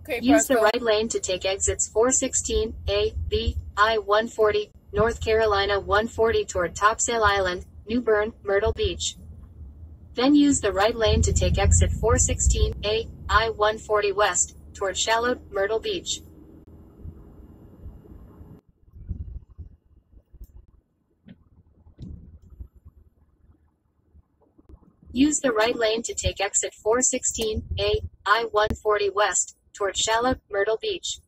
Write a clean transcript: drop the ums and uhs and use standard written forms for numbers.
Okay, Use the Presto. right lane to take exits 416, A, B, I-140, North Carolina 140 toward Topsail Island, New Bern, Myrtle Beach. Then use the right lane to take exit 416, A, I-140 west, toward Shallow, Myrtle Beach. Use the right lane to take exit 416, A, I-140 west, toward Shallow, Myrtle Beach.